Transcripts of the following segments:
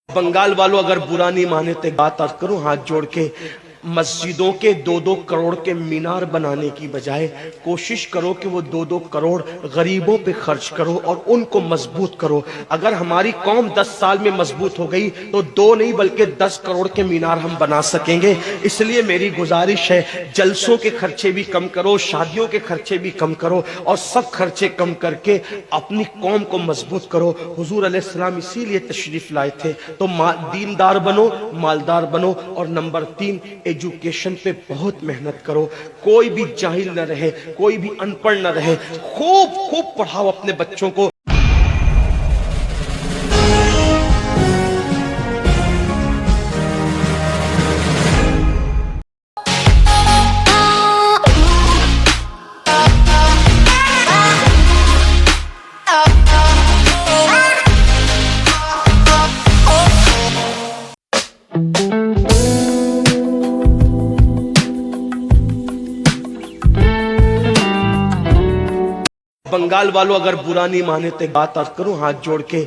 बंगाल वालों अगर बुरा नहीं माने तो बात अर्ज करूं हाथ जोड़ के, मस्जिदों के 2-2 करोड़ के मीनार बनाने की बजाय कोशिश करो कि वो 2-2 करोड़ गरीबों पे खर्च करो और उनको मजबूत करो। अगर हमारी कौम 10 साल में मजबूत हो गई तो 2 नहीं बल्कि 10 करोड़ के मीनार हम बना सकेंगे। इसलिए मेरी गुजारिश है, जलसों के खर्चे भी कम करो, शादियों के खर्चे भी कम करो और सब खर्चे कम करके अपनी कौम को मजबूत करो। हुजूर अलैहिस्सलाम इसीलिए तशरीफ लाए थे। तो दीनदार बनो, मालदार बनो और नंबर 3 एजुकेशन पे बहुत मेहनत करो। कोई भी जाहिल न रहे, कोई भी अनपढ़ न रहे, खूब खूब पढ़ाओ अपने बच्चों को। बंगाल वालों अगर बुरा नहीं माने तो बात अर्ज करूं हाथ जोड़ के,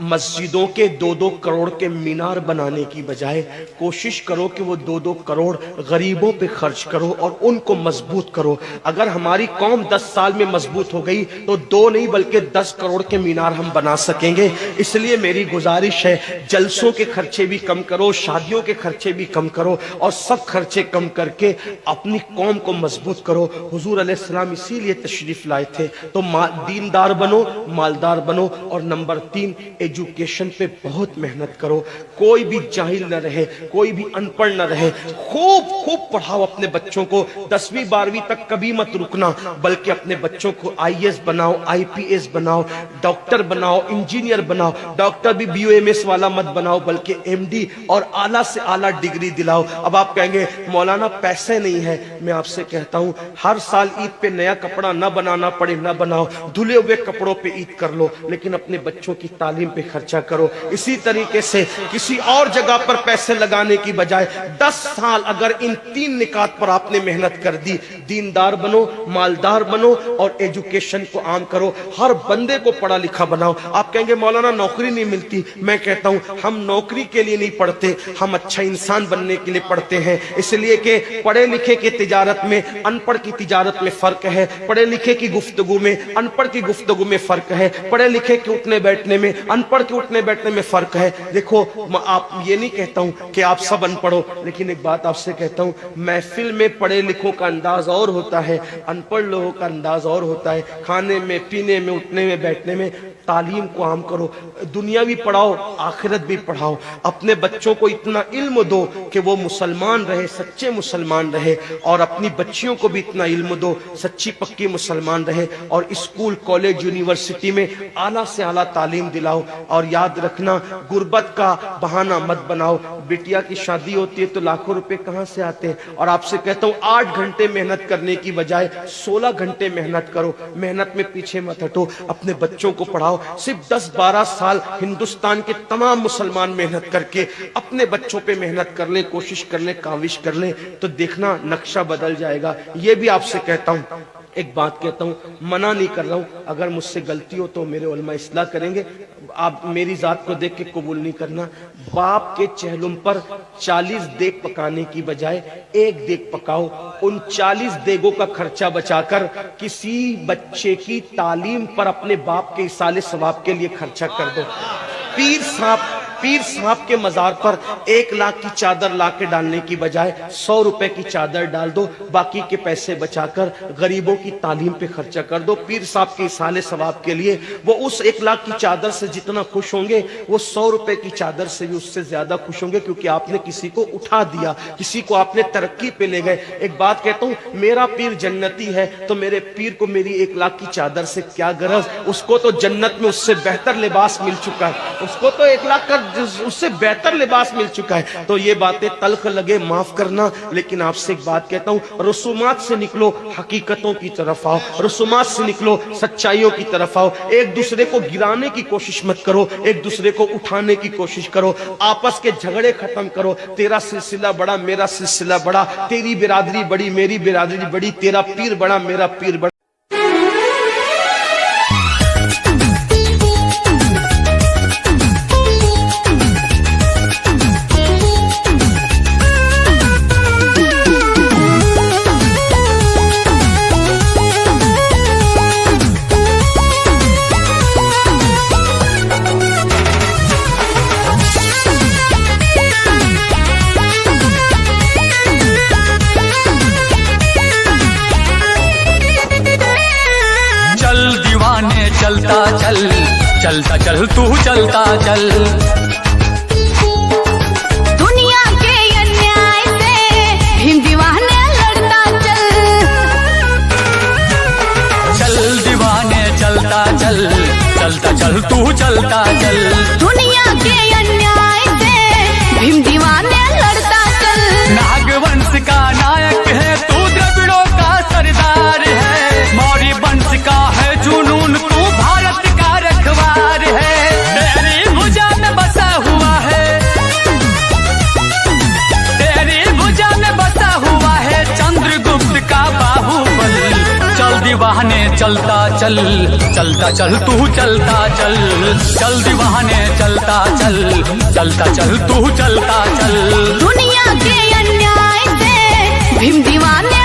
मस्जिदों के 2-2 करोड़ के मीनार बनाने की बजाय कोशिश करो कि वो 2-2 करोड़ गरीबों पे खर्च करो और उनको मजबूत करो। अगर हमारी कौम 10 साल में मजबूत हो गई तो 2 नहीं बल्कि 10 करोड़ के मीनार हम बना सकेंगे। इसलिए मेरी गुजारिश है, जलसों के खर्चे भी कम करो, शादियों के खर्चे भी कम करो और सब खर्चे कम करके अपनी कौम को मजबूत करो। हुजूर अलैहिस्सलाम इसीलिए तशरीफ लाए थे। तो दीनदार बनो, मालदार बनो और नंबर 3 एजुकेशन पे बहुत मेहनत करो। कोई भी जाहिल न रहे, कोई भी अनपढ़ न रहे, खूब खूब पढ़ाओ अपने बच्चों को। 10वीं 12वीं तक कभी मत रुकना, बल्कि अपने बच्चों को IAS बनाओ, IPS बनाओ, डॉक्टर बनाओ, इंजीनियर बनाओ। डॉक्टर भी BOMS वाला मत बनाओ, बल्कि MD और आला से आला डिग्री दिलाओ। अब आप कहेंगे मौलाना पैसे नहीं है। मैं आपसे कहता हूं, हर साल ईद पे नया कपड़ा न बनाना पड़े न बनाओ, धुले हुए कपड़ों पे ईद कर लो, लेकिन अपने बच्चों की तालीम पे खर्चा करो। इसी तरीके से किसी और जगह पर पैसे लगाने की बजाय 10 साल अगर इन 3 निकात पर आपने मेहनत कर दी, दीनदार बनो, मालदार बनो और एजुकेशन को आम करो, हर बंदे को पढ़ा लिखा बनाओ। आप कहेंगे मौलाना नौकरी नहीं मिलती। मैं कहता हूं, हम नौकरी के लिए नहीं पढ़ते, हम अच्छा इंसान बनने के लिए पढ़ते हैं। इसलिए कि पढ़े लिखे की तिजारत में अनपढ़ की तिजारत में फर्क है, पढ़े लिखे की गुफ्तगू में अनपढ़ की गुफ्तगू में फर्क है, पढ़े लिखे के उठने बैठने में अनपढ़ के उठने बैठने में फर्क है। देखो, आप ये नहीं कहता हूं कि आप सब अनपढ़ हो, लेकिन एक बात आपसे कहता हूं, महफिल में पढ़े लिखों का अंदाज और होता है, अनपढ़ लोगों का अंदाज और होता है। खाने में, पीने में, उठने में, बैठने में तालीम को आम करो। दुनिया भी पढ़ाओ, आखिरत भी पढ़ाओ। अपने बच्चों को इतना इल्म दो कि वो मुसलमान रहे, सच्चे मुसलमान रहे, और अपनी बच्चियों को भी इतना इल्म दो, सच्ची पक्की मुसलमान रहे। और स्कूल, कॉलेज, यूनिवर्सिटी में आला से आला तालीम दिलाओ। और याद रखना, गुर्बत का बहाना मत बनाओ। बिटिया की शादी होती है तो लाखों रुपए कहां से आते हैं। और आपसे कहता हूं, 8 घंटे मेहनत करने की बजाय 16 घंटे मेहनत करो। मेहनत में पीछे मत हटो, अपने बच्चों को पढ़ाओ। सिर्फ 10-12 साल हिंदुस्तान के तमाम मुसलमान मेहनत करके अपने बच्चों पे मेहनत कर लें, कोशिश कर लें, काविश कर लें, तो देखना नक्शा बदल जाएगा। ये भी आपसे कहता हूं, एक बात कहता हूं, मना नहीं कर रहा हूं, अगर मुझसे गलती हो तो मेरे उलमा इस्लाह करेंगे। आप मेरी जात को देख के कबूल नहीं करना। बाप के चेहलुम पर 40 देग पकाने की बजाय 1 देग पकाओ। उन 40 देगों का खर्चा बचाकर किसी बच्चे की तालीम पर अपने बाप के इसाले सवाब के लिए खर्चा कर दो। पीर साहब के मजार पर 1 लाख की चादर लाके डालने की बजाय 100 रुपए की चादर डाल दो। बाकी के पैसे बचाकर गरीबों की तालीम पे खर्चा कर दो। पीर साहब के इसाले सवाब के लिए वो उस 1 लाख की चादर से जितना खुश होंगे, वो 100 रुपए की चादर से भी उससे ज्यादा खुश होंगे, क्योंकि आपने किसी को उठा दिया, किसी को आपने तरक्की पे ले गए। एक बात कहता हूँ, मेरा पीर जन्नती है तो मेरे पीर को मेरी 1 लाख की चादर से क्या गरज। उसको तो जन्नत में उससे बेहतर लिबास मिल चुका है, उसको तो 1 लाख का उससे बेहतर लिबास मिल चुका है। तो ये बातें तल्ख लगे, माफ करना, लेकिन आपसे एक बात कहता हूं, रसूमात से निकलो, हकीकतों की तरफ आओ। रसूमात से निकलो, सच्चाइयों की तरफ आओ। एक दूसरे को गिराने की कोशिश मत करो, एक दूसरे को उठाने की कोशिश करो। आपस के झगड़े खत्म करो। तेरा सिलसिला बड़ा, मेरा सिलसिला बड़ा, तेरी बिरादरी बड़ी, मेरी बिरादरी बड़ी, तेरा पीर बड़ा, मेरा पीर बड़ा। चलता चल तू चलता चल। दुनिया के अन्याय से भीम दीवाने लड़ता चल। चल दीवाने चलता चल, चलता चल तू चलता चल। दुनिया के अन्याय से भीम दीवाने लड़ता चल। नागवंश का नायक है तू, द्रविड़ों का सरदार है। मौर्य वंश का है जुनून, तू भारत का रखवार है। तेरी भुजा में बसा हुआ है, तेरी भुजा में बसा हुआ है चंद्रगुप्त का बाहुबल। चल दीवाने चलता चल, चलता चल तू चलता चल। चल दीवाने चलता चल, चलता चल तू चलता चल। दुनिया के अन्याय से भीम दीवाने